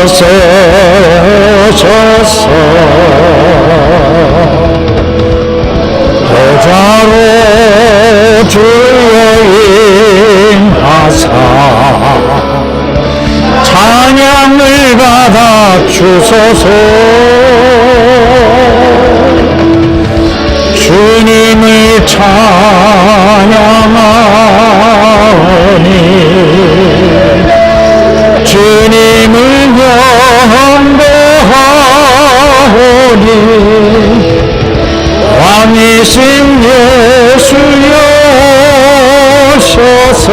나서셔서 보좌로 주여 임하사 찬양을 받아 주소서. 주님을 찬양하오니 주님을 경배하오니 왕이신 예수여 오셔서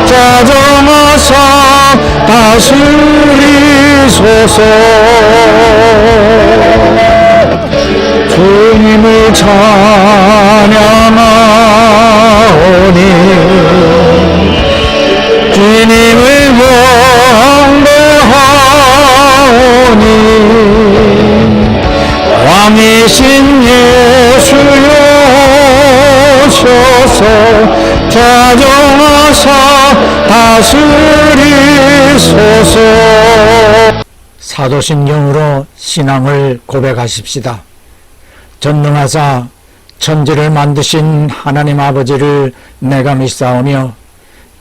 자정하사 다스리소서. 주님을 찬양하오니 주님을 경배하오니 왕이신 예수여 오셔서 자정하사 다스리소서. 사도신경으로 신앙을 고백하십시다. 전능하사 천지를 만드신 하나님 아버지를 내가 믿사오며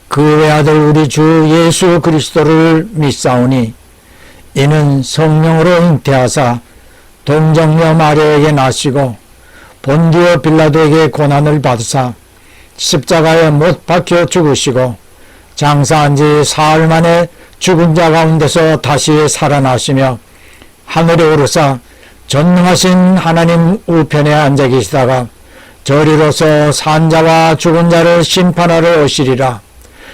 그 외아들 우리 주 예수 그리스도를 믿사오니 이는 성령으로 잉태하사 동정녀 마리아에게 나시고 본디오 빌라도에게 고난을 받으사 십자가에 못 박혀 죽으시고 장사한 지 사흘 만에 죽은 자 가운데서 다시 살아나시며 하늘에 오르사 전능하신 하나님 우편에 앉아 계시다가 저리로서 산자와 죽은 자를 심판하러 오시리라.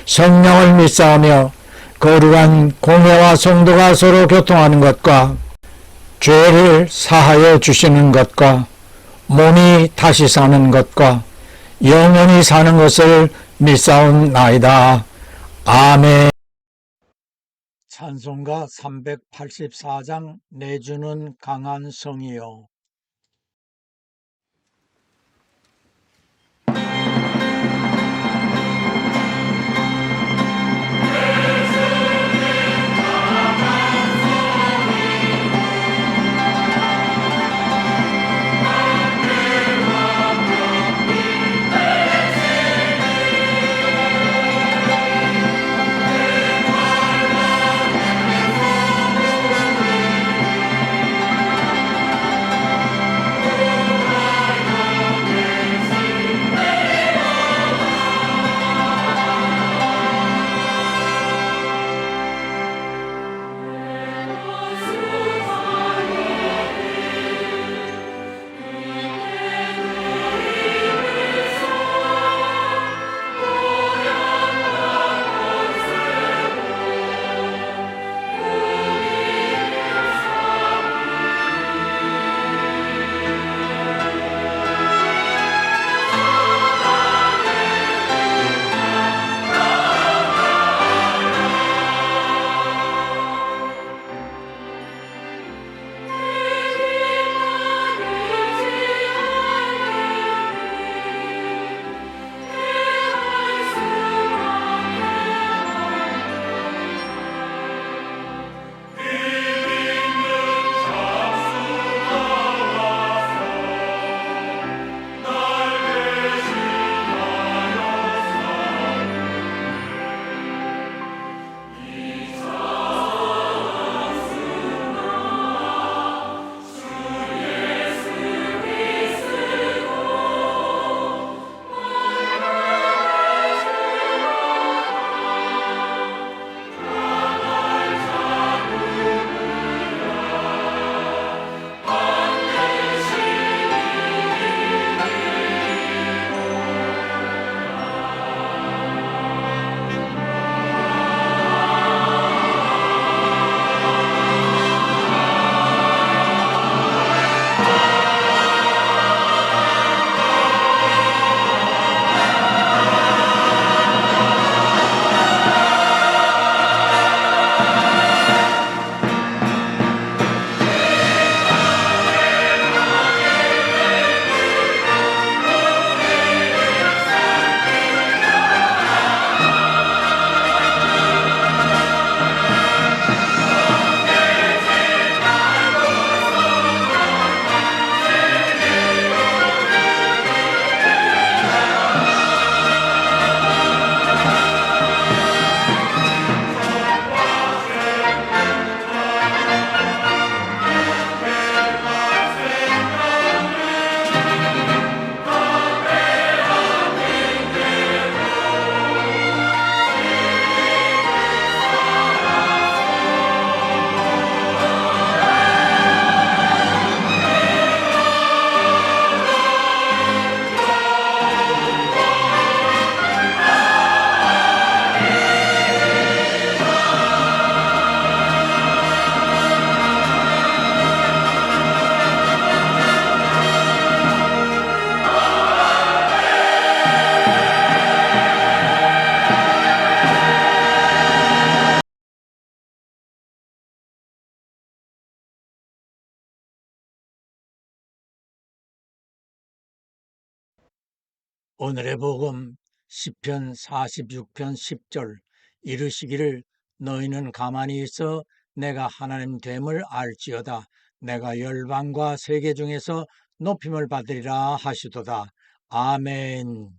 성령을 믿사오며 거룩한 공회와 성도가 서로 교통하는 것과 죄를 사하여 주시는 것과 몸이 다시 사는 것과 영원히 사는 것을 믿사옵나이다. 아멘. 찬송가 384장 내주는 강한 성이여. 오늘의 복음 시편 46편 10절 이르시기를 너희는 가만히 있어 내가 하나님 됨을 알지어다. 내가 열방과 세계 중에서 높임을 받으리라 하시도다. 아멘.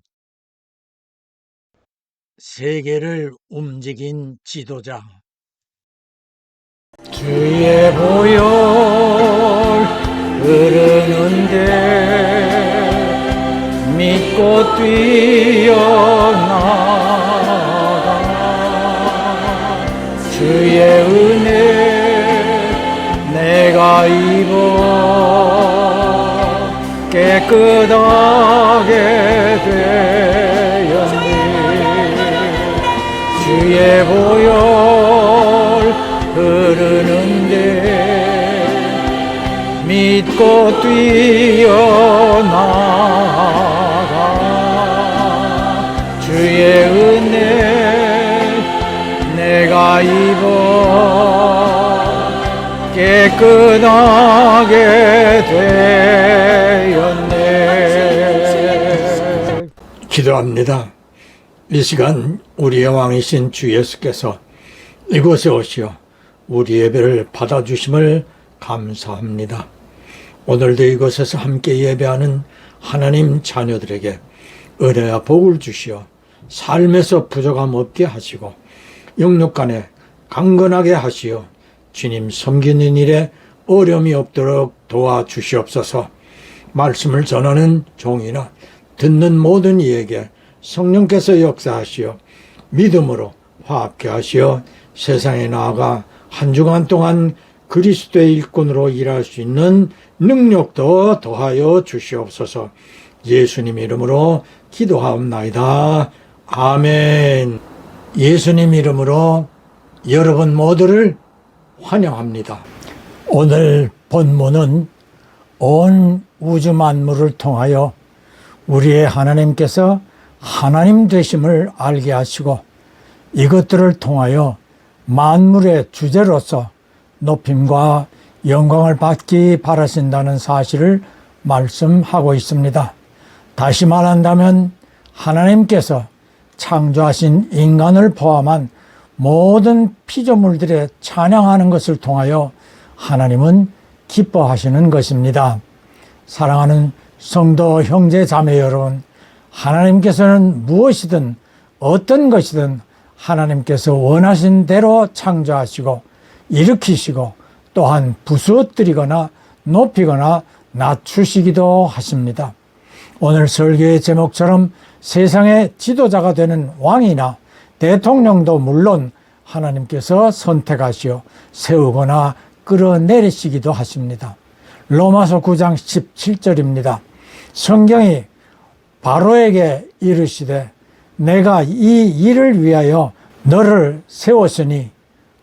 세계를 움직인 지도자. 주의 보혈 흐르는데 믿고 뛰어나가 주의 은혜 내가 입어 깨끗하게 되었네. 주의 보혈 흐르는데 믿고 뛰어나가 주의 은혜 내가 입어 깨끗하게 되었네. 기도합니다. 이 시간 우리의 왕이신 주 예수께서 이곳에 오시어 우리 예배를 받아주심을 감사합니다. 오늘도 이곳에서 함께 예배하는 하나님 자녀들에게 은혜와 복을 주시어 삶에서 부족함 없게 하시고 영육간에 강건하게 하시어 주님 섬기는 일에 어려움이 없도록 도와주시옵소서. 말씀을 전하는 종이나 듣는 모든 이에게 성령께서 역사하시어 믿음으로 화합케 하시어 세상에 나아가 한 주간 동안 그리스도의 일꾼으로 일할 수 있는 능력도 더하여 주시옵소서. 예수님 이름으로 기도하옵나이다. 아멘. 예수님 이름으로 여러분 모두를 환영합니다. 오늘 본문은 온 우주 만물을 통하여 우리의 하나님께서 하나님 되심을 알게 하시고 이것들을 통하여 만물의 주제로서 높임과 영광을 받기 바라신다는 사실을 말씀하고 있습니다. 다시 말한다면 하나님께서 창조하신 인간을 포함한 모든 피조물들의 찬양하는 것을 통하여 하나님은 기뻐하시는 것입니다. 사랑하는 성도 형제 자매 여러분, 하나님께서는 무엇이든 어떤 것이든 하나님께서 원하신 대로 창조하시고 일으키시고 또한 부수어뜨리거나 높이거나 낮추시기도 하십니다. 오늘 설교의 제목처럼 세상의 지도자가 되는 왕이나 대통령도 물론 하나님께서 선택하시어 세우거나 끌어내리시기도 하십니다. 로마서 9장 17절입니다. 성경이 바로에게 이르시되 내가 이 일을 위하여 너를 세웠으니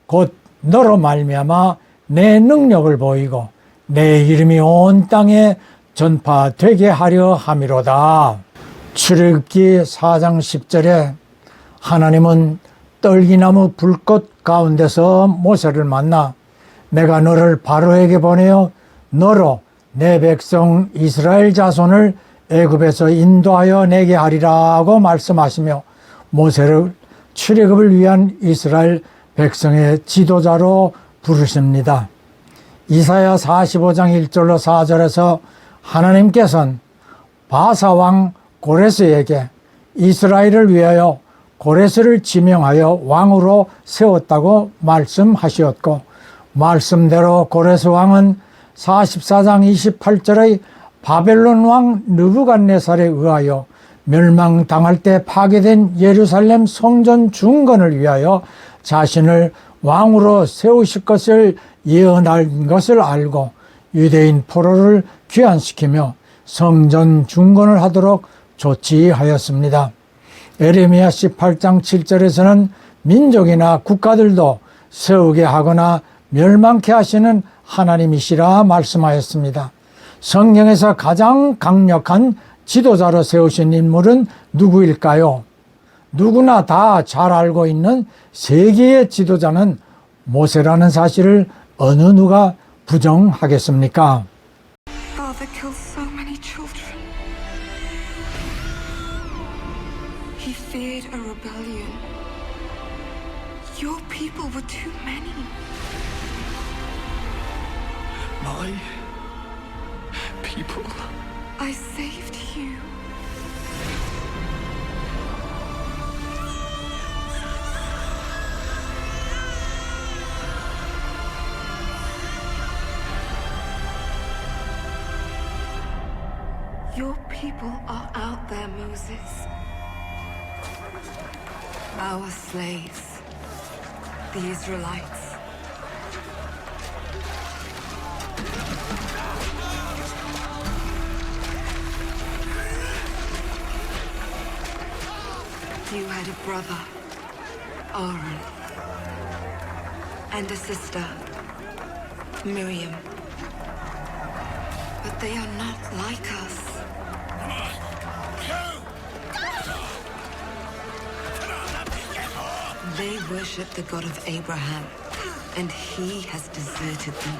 곧 너로 말미암아 내 능력을 보이고 내 이름이 온 땅에 전파되게 하려 함이로다. 출애굽기 4장 10절에 하나님은 떨기나무 불꽃 가운데서 모세를 만나 내가 너를 바로에게 보내어 너로 내 백성 이스라엘 자손을 애굽에서 인도하여 내게 하리라고 말씀하시며 모세를 출애굽을 위한 이스라엘 백성의 지도자로 부르십니다. 이사야 45장 1절로 4절에서 하나님께서는 바사왕 고레스에게 이스라엘을 위하여 고레스를 지명하여 왕으로 세웠다고 말씀하셨고 말씀대로 고레스 왕은 44장 28절의 바벨론 왕 느부갓네살에 의하여 멸망당할 때 파괴된 예루살렘 성전 중건을 위하여 자신을 왕으로 세우실 것을 예언한 것을 알고 유대인 포로를 귀환시키며 성전 중건을 하도록 조치하였습니다. 에레미야 18장 7절에서는 민족이나 국가들도 세우게 하거나 멸망케 하시는 하나님이시라 말씀하였습니다. 성경에서 가장 강력한 지도자로 세우신 인물은 누구일까요? 누구나 다 잘 알고 있는 세계의 지도자는 모세라는 사실을 어느 누가 부정하겠습니까? Father kills so many children. He feared a rebellion. Your people were too many. My people. I saved you. Your people are out there, Moses. Our slaves, the Israelites. You had a brother, Aaron, and a sister, Miriam. But they are not like us. They worship the God of Abraham, and he has deserted them.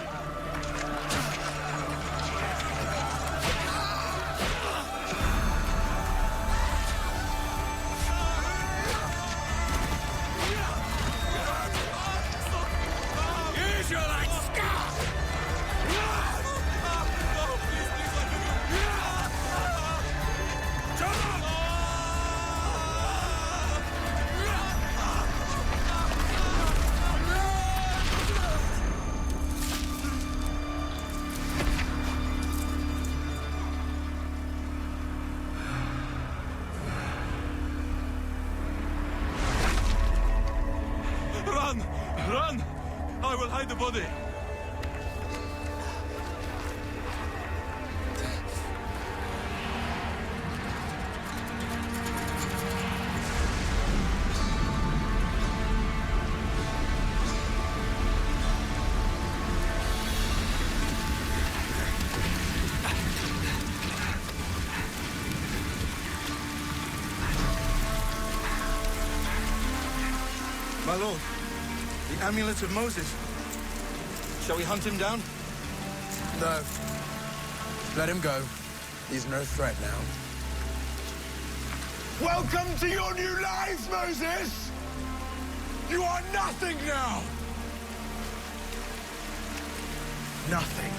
Run! I will hide the body. My lord, the amulet of Moses. Shall we hunt him down? No. Let him go. He's no threat now. Welcome to your new lives, Moses! You are nothing now! Nothing.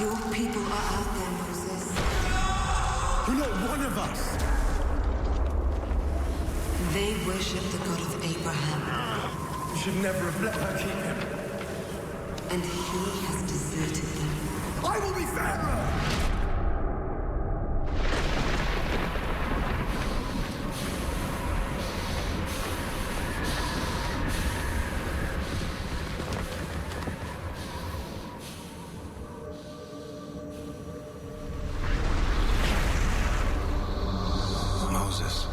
Your people are out there, Moses. You're not one of us! They worship the God of Abraham, You should never have let her keep him. and he has deserted them. I will be Pharaoh! Moses.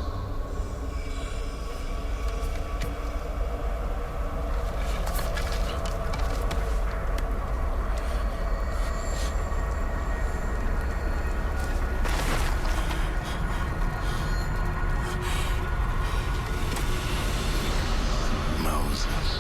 Moses.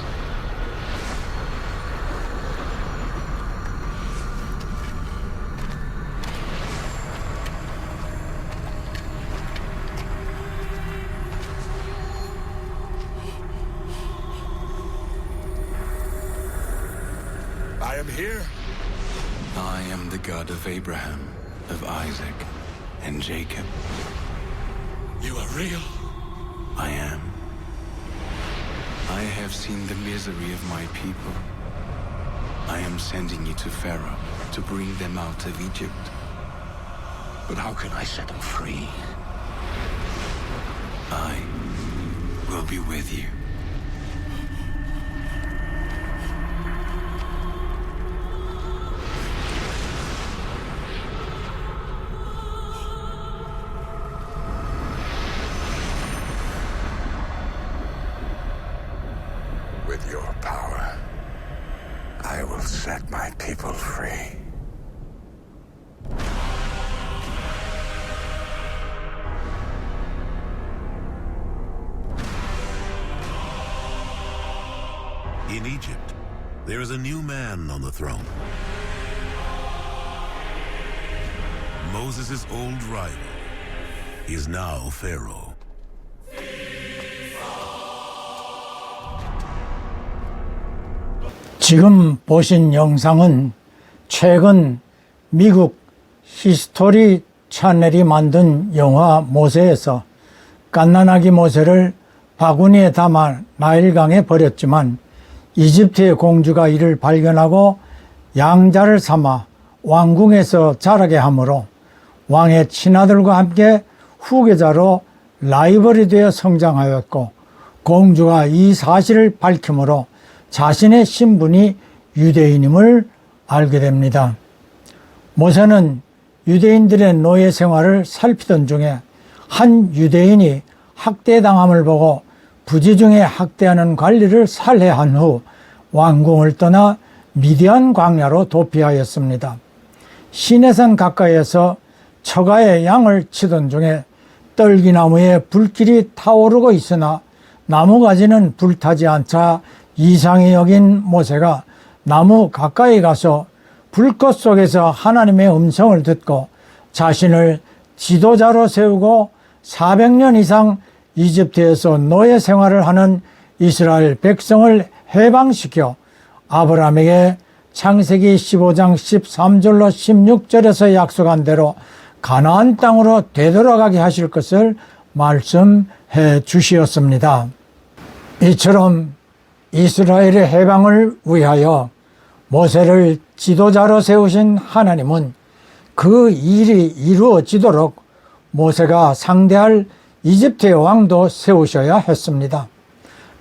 I am here. I am the God of Abraham, of Isaac, and Jacob. You are real. I am. I have seen the misery of my people. I am sending you to Pharaoh to bring them out of Egypt. But how can I set them free? I will be with you. free. In Egypt, there is a new man on the throne. Moses' old rival is now Pharaoh. 지금 보신 영상은 최근 미국 히스토리 채널이 만든 영화 모세에서 갓난아기 모세를 바구니에 담아 나일강에 버렸지만 이집트의 공주가 이를 발견하고 양자를 삼아 왕궁에서 자라게 하므로 왕의 친아들과 함께 후계자로 라이벌이 되어 성장하였고, 공주가 이 사실을 밝히므로 자신의 신분이 유대인임을 알게 됩니다. 모세는 유대인들의 노예 생활을 살피던 중에 한 유대인이 학대당함을 보고 부지중에 학대하는 관리를 살해한 후 왕궁을 떠나 미디안 광야로 도피하였습니다. 시내산 가까이에서 처가에 양을 치던 중에 떨기나무에 불길이 타오르고 있으나 나무가지는 불타지 않자 이상히 여긴 모세가 나무 가까이 가서 불꽃 속에서 하나님의 음성을 듣고 자신을 지도자로 세우고 400년 이상 이집트에서 노예 생활을 하는 이스라엘 백성을 해방시켜 아브라함에게 창세기 15장 13절로 16절에서 약속한 대로 가나안 땅으로 되돌아가게 하실 것을 말씀해 주시었습니다. 이처럼 이스라엘의 해방을 위하여 모세를 지도자로 세우신 하나님은 그 일이 이루어지도록 모세가 상대할 이집트의 왕도 세우셔야 했습니다.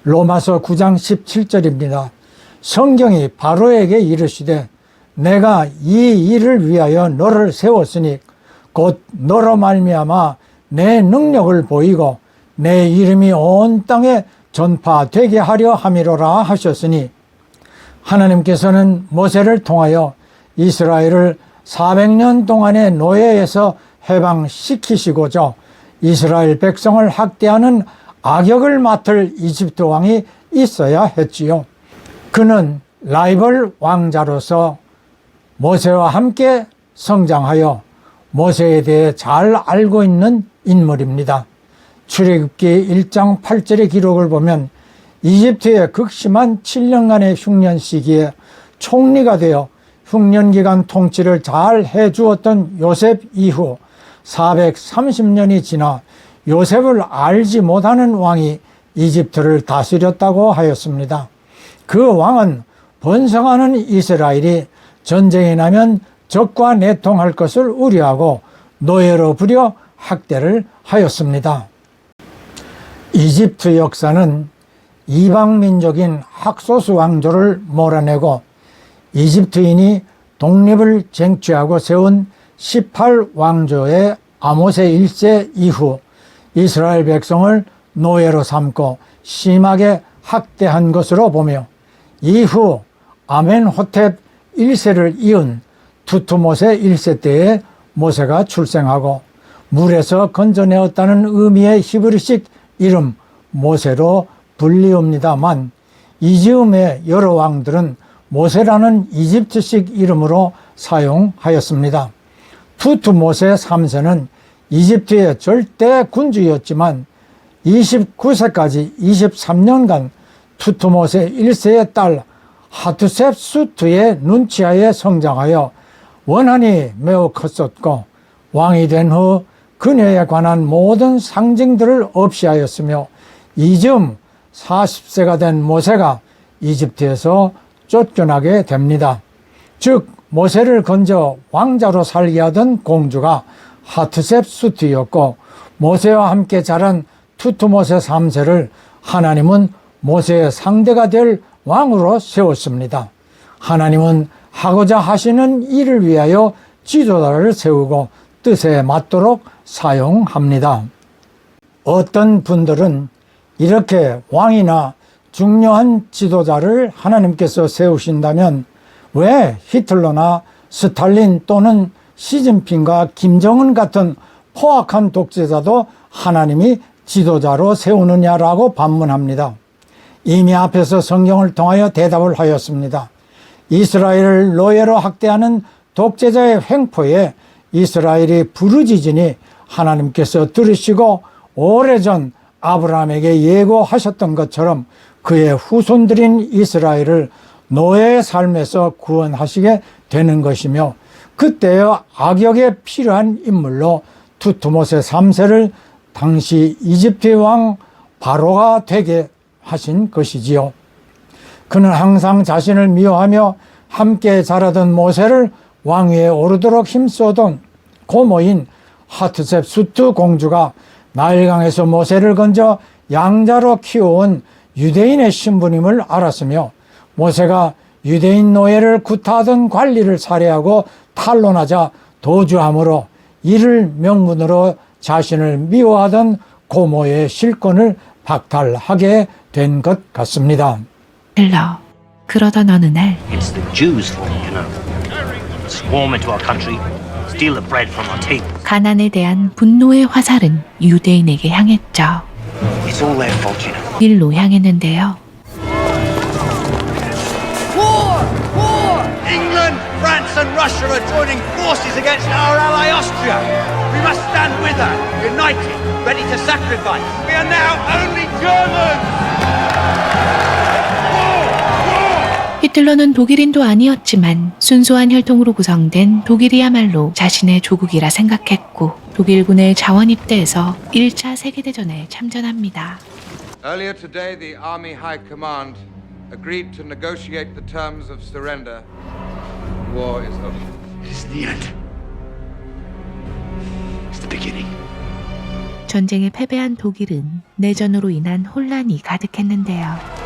로마서 9장 17절입니다. 성경이 바로에게 이르시되 내가 이 일을 위하여 너를 세웠으니 곧 너로 말미암아 내 능력을 보이고 내 이름이 온 땅에 전파되게 하려 함이로라 하셨으니, 하나님께서는 모세를 통하여 이스라엘을 400년 동안의 노예에서 해방시키시고자 이스라엘 백성을 학대하는 악역을 맡을 이집트 왕이 있어야 했지요. 그는 라이벌 왕자로서 모세와 함께 성장하여 모세에 대해 잘 알고 있는 인물입니다. 출애굽기 1장 8절의 기록을 보면 이집트의 극심한 7년간의 흉년 시기에 총리가 되어 흉년기간 통치를 잘 해주었던 요셉 이후 430년이 지나 요셉을 알지 못하는 왕이 이집트를 다스렸다고 하였습니다. 그 왕은 번성하는 이스라엘이 전쟁이 나면 적과 내통할 것을 우려하고 노예로 부려 학대를 하였습니다. 이집트 역사는 이방민족인 학소수 왕조를 몰아내고 이집트인이 독립을 쟁취하고 세운 18왕조의 아모세 1세 이후 이스라엘 백성을 노예로 삼고 심하게 학대한 것으로 보며, 이후 아멘호텝 1세를 이은 투투모세 1세 때에 모세가 출생하고 물에서 건져내었다는 의미의 히브리식 이름 모세로 불리웁니다만, 이즈음의 여러 왕들은 모세라는 이집트식 이름으로 사용하였습니다. 투투모세 3세는 이집트의 절대 군주였지만 29세까지 23년간 투투모세 1세의 딸 하투셉수트의 눈치하에 성장하여 원한이 매우 컸었고, 왕이 된 후 그녀에 관한 모든 상징들을 없이하였으며 이즈음 40세가 된 모세가 이집트에서 쫓겨나게 됩니다. 즉 모세를 건져 왕자로 살게 하던 공주가 하트셉수트였고, 모세와 함께 자란 투투모세 3세를 하나님은 모세의 상대가 될 왕으로 세웠습니다. 하나님은 하고자 하시는 일을 위하여 지도자를 세우고 뜻에 맞도록 사용합니다. 어떤 분들은 이렇게 왕이나 중요한 지도자를 하나님께서 세우신다면 왜 히틀러나 스탈린 또는 시진핑과 김정은 같은 포악한 독재자도 하나님이 지도자로 세우느냐라고 반문합니다. 이미 앞에서 성경을 통하여 대답을 하였습니다. 이스라엘을 노예로 학대하는 독재자의 횡포에 이스라엘이 부르짖으니 하나님께서 들으시고 오래전 아브라함에게 예고하셨던 것처럼 그의 후손들인 이스라엘을 노예의 삶에서 구원하시게 되는 것이며, 그때여 악역에 필요한 인물로 투트모세 3세를 당시 이집트의 왕 바로가 되게 하신 것이지요. 그는 항상 자신을 미워하며 함께 자라던 모세를 왕위에 오르도록 힘써던 고모인 하트셉수트 공주가 나일강에서 모세를 건져 양자로 키워온 유대인의 신부님을 알았으며, 모세가 유대인 노예를 구타하던 관리를 살해하고 탄론하자 도주함으로 이를 명분으로 자신을 미워하던 고모의 실권을 박탈하게 된 것 같습니다. 히틀러. 그러던 어느 날 It's the Jews' fault, you know. Swarm into our country, steal the bread from our table. 가난에 대한 분노의 화살은 유대인에게 향했죠. It's all their fault, you know. 일로 향했는데요. England, France and Russia are joining forces against our ally Austria. We must stand with her, united, ready to sacrifice. We are now only Germans! 히틀러는 독일인도 아니었지만 순수한 혈통으로 구성된 독일이야말로 자신의 조국이라 생각했고, 독일군의 자원 입대해서 1차 세계대전에 참전합니다. Earlier today, the Army High Command agreed to negotiate the terms of surrender. War is over. It's the end. It's the beginning. 전쟁에 패배한 독일은 내전으로 인한 혼란이 가득했는데요.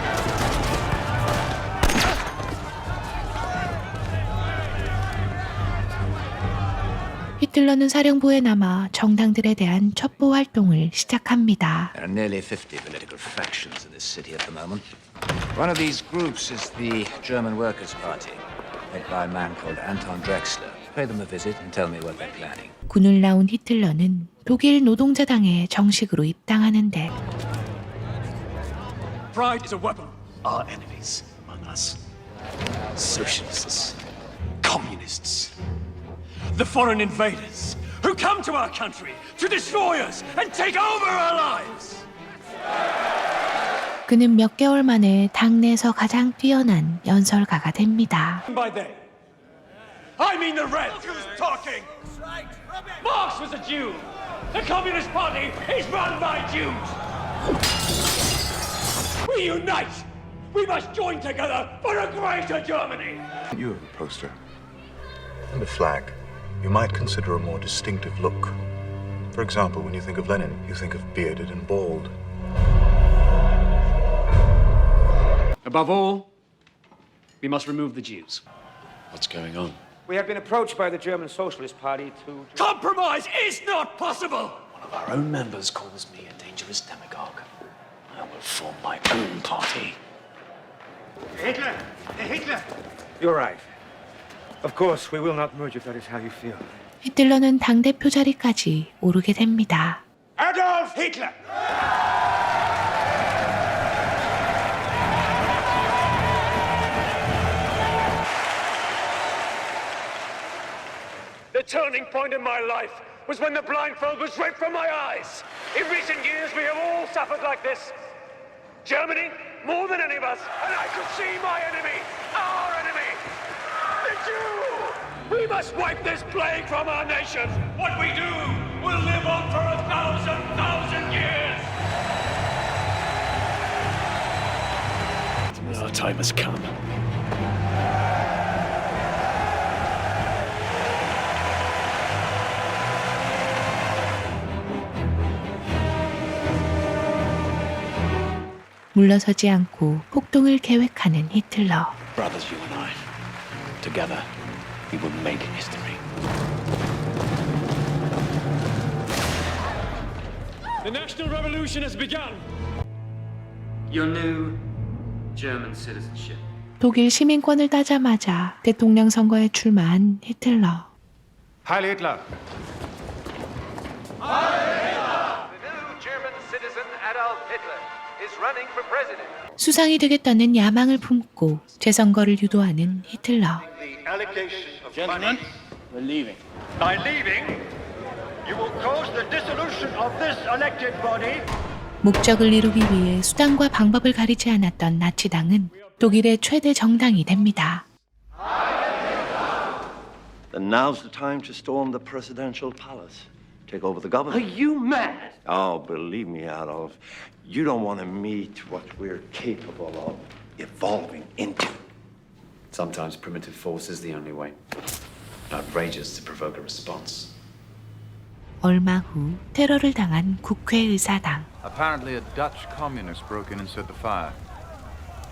히틀러는 사령부에 남아 정당들에 대한 첩보 활동을 시작합니다. There are nearly 50 political factions in this city at the moment. One of these groups is the German Workers' Party, led by a man called Anton Drexler. Pay them a visit and tell me what they're planning. 군을 나온 히틀러는 독일 노동자당에 정식으로 입당하는데, Pride is a weapon. Our enemies among us. Socialists. Communists. The foreign invaders who come to our country to destroy us and take over our lives. 그는 몇 개월 만에 당내에서 가장 뛰어난 연설가가 됩니다. By they, I mean the Reds. Who's talking? Marx was a Jew. The Communist Party is run by Jews. We unite. We must join together for a greater Germany. You have a poster and a flag. You might consider a more distinctive look. For example, when you think of Lenin, you think of bearded and bald. Above all, we must remove the Jews. What's going on? We have been approached by the German Socialist Party to... Compromise is not possible. One of our own members calls me a dangerous demagogue. I will form my own party. Hitler! Hitler! You're right. Of course, we will not merge if that is how you feel. 히틀러는 당대표 자리까지 오르게 됩니다. Adolf Hitler! The turning point in my life was when the blindfold was ripped from my eyes. In recent years, we have all suffered like this. Germany, more than any of us, and I could see my enemy, our enemy, the Jew. We must wipe this plague from our nation. What we do will live on for 1,000 years. Our time has come. 물러서지 않고 폭동을 계획하는 히틀러. Brothers, you and I, together, we will make history. The national revolution has begun. Your new German citizenship. 독일 시민권을 따자마자 대통령 선거에 출마한 히틀러. Heil Hitler! 수상이 되겠다는 야망을 품고 재선거를 유도하는 히틀러. Gentlemen, we're leaving. By leaving, you will cause the dissolution of this elected body. 목적을 이루기 위해 수단과 방법을 가리지 않았던 나치당은 독일의 최대 정당이 됩니다. Then now's the time to storm the presidential palace. Take over the government. Are you mad? Oh, believe me, Adolf. You don't want to meet what we're capable of evolving into. Sometimes primitive force is the only way. Outrageous to provoke a response. 얼마 후 테러를 당한 국회의사당. Apparently a Dutch communist broke in and set the fire.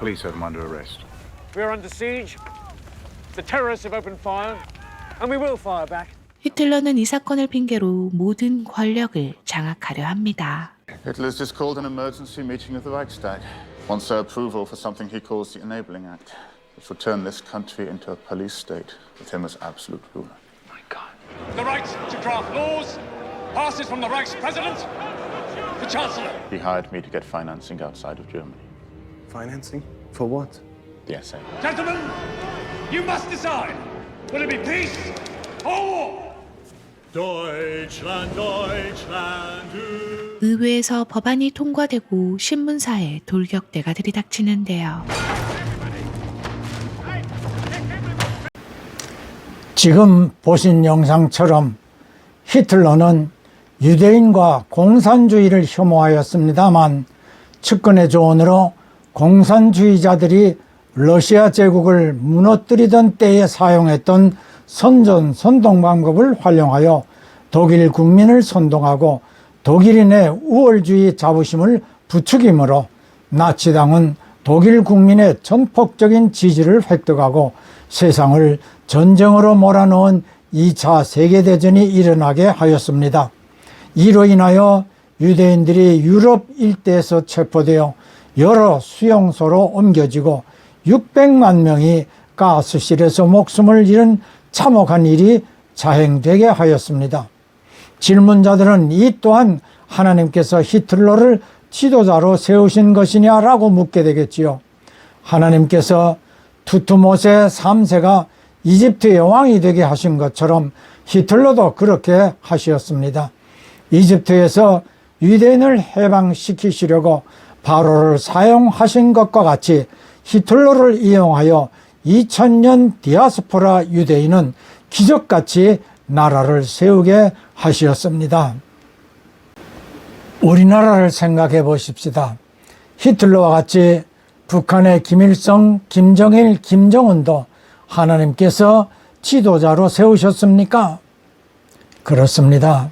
Police have him under arrest. We are under siege. The terrorists have opened fire, and we will fire back. 히틀러는 이 사건을 핑계로 모든 권력을 장악하려 합니다. Hitler's just called an emergency meeting of the Reichstag. Wants their approval for something he calls the Enabling Act, which will turn this country into a police state with him as absolute ruler. The right to craft laws passes from the Reichspräsident to Chancellor. He hired me to get financing outside of Germany. Financing? For what? The SA. Gentlemen, you must decide. Will it be peace or war? Deutschland, Deutschland. 의회에서 법안이 통과되고 신문사에 돌격대가 들이닥치는데요. 지금 보신 영상처럼 히틀러는 유대인과 공산주의를 혐오하였습니다만 측근의 조언으로 공산주의자들이 러시아 제국을 무너뜨리던 때에 사용했던 선전-선동 방법을 활용하여 독일 국민을 선동하고 독일인의 우월주의 자부심을 부추기므로 나치당은 독일 국민의 전폭적인 지지를 획득하고 세상을 전쟁으로 몰아넣은 2차 세계대전이 일어나게 하였습니다. 이로 인하여 유대인들이 유럽 일대에서 체포되어 여러 수용소로 옮겨지고 600만 명이 가스실에서 목숨을 잃은 참혹한 일이 자행되게 하였습니다. 질문자들은 이 또한 하나님께서 히틀러를 지도자로 세우신 것이냐라고 묻게 되겠지요. 하나님께서 투트모세 3세가 이집트의 왕이 되게 하신 것처럼 히틀러도 그렇게 하셨습니다. 이집트에서 유대인을 해방시키시려고 바로를 사용하신 것과 같이 히틀러를 이용하여 2000년 디아스포라 유대인은 기적같이 나라를 세우게 하셨습니다. 우리나라를 생각해 보십시다. 히틀러와 같이 북한의 김일성, 김정일, 김정은도 하나님께서 지도자로 세우셨습니까? 그렇습니다.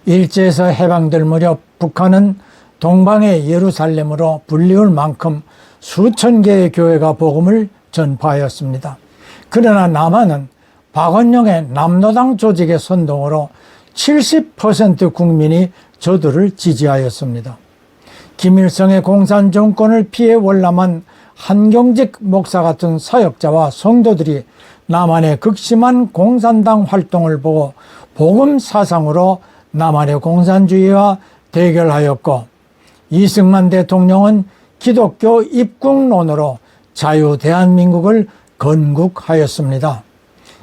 일제에서 해방될 무렵 북한은 동방의 예루살렘으로 불리울 만큼 수천 개의 교회가 복음을 전파하였습니다. 그러나 남한은 박원영의 남노당 조직의 선동으로 70% 국민이 저들을 지지하였습니다. 김일성의 공산정권을 피해 월남한 한경직 목사 같은 사역자와 성도들이 남한의 극심한 공산당 활동을 보고 복음 사상으로 남한의 공산주의와 대결하였고, 이승만 대통령은 기독교 입국론으로 자유 대한민국을 건국하였습니다.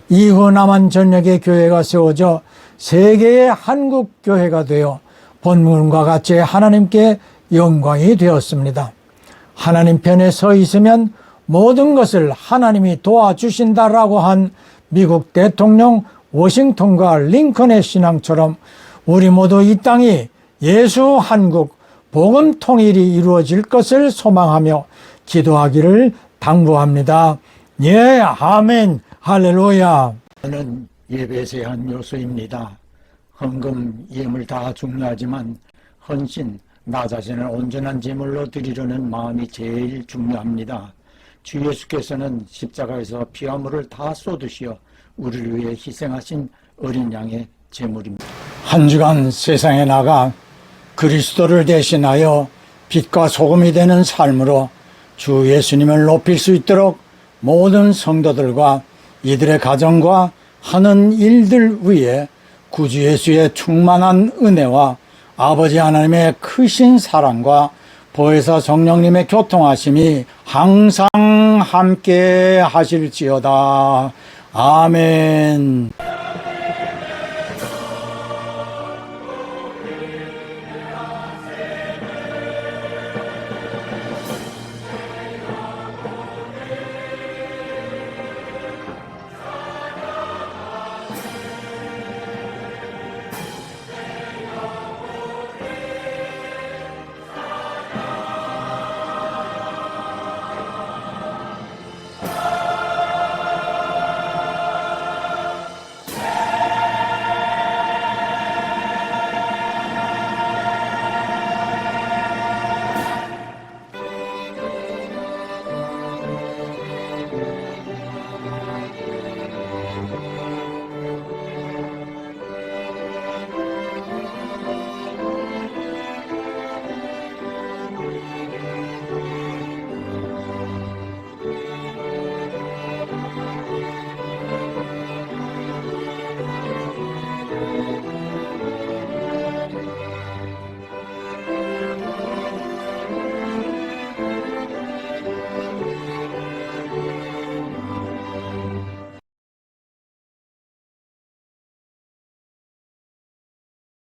이후 남한 전역의 교회가 세워져 세계의 한국교회가 되어 본문과 같이 하나님께 영광이 되었습니다. 하나님 편에 서 있으면 모든 것을 하나님이 도와주신다라고 한 미국 대통령 워싱턴과 링컨의 신앙처럼 우리 모두 이 땅이 예수 한국 복음 통일이 이루어질 것을 소망하며 기도하기를 당부합니다. 예, 아멘, 할렐루야. 저는 예배에서의 한 요소입니다. 헌금, 예물 다 중요하지만 헌신, 나 자신을 온전한 제물로 드리려는 마음이 제일 중요합니다. 주 예수께서는 십자가에서 피와 물을 다 쏟으시어 우리를 위해 희생하신 어린 양의 제물입니다. 한 주간 세상에 나가 그리스도를 대신하여 빛과 소금이 되는 삶으로 주 예수님을 높일 수 있도록 모든 성도들과 이들의 가정과 하는 일들 위에 구주 예수의 충만한 은혜와 아버지 하나님의 크신 사랑과 보혜사 성령님의 교통하심이 항상 함께 하실지어다. 아멘.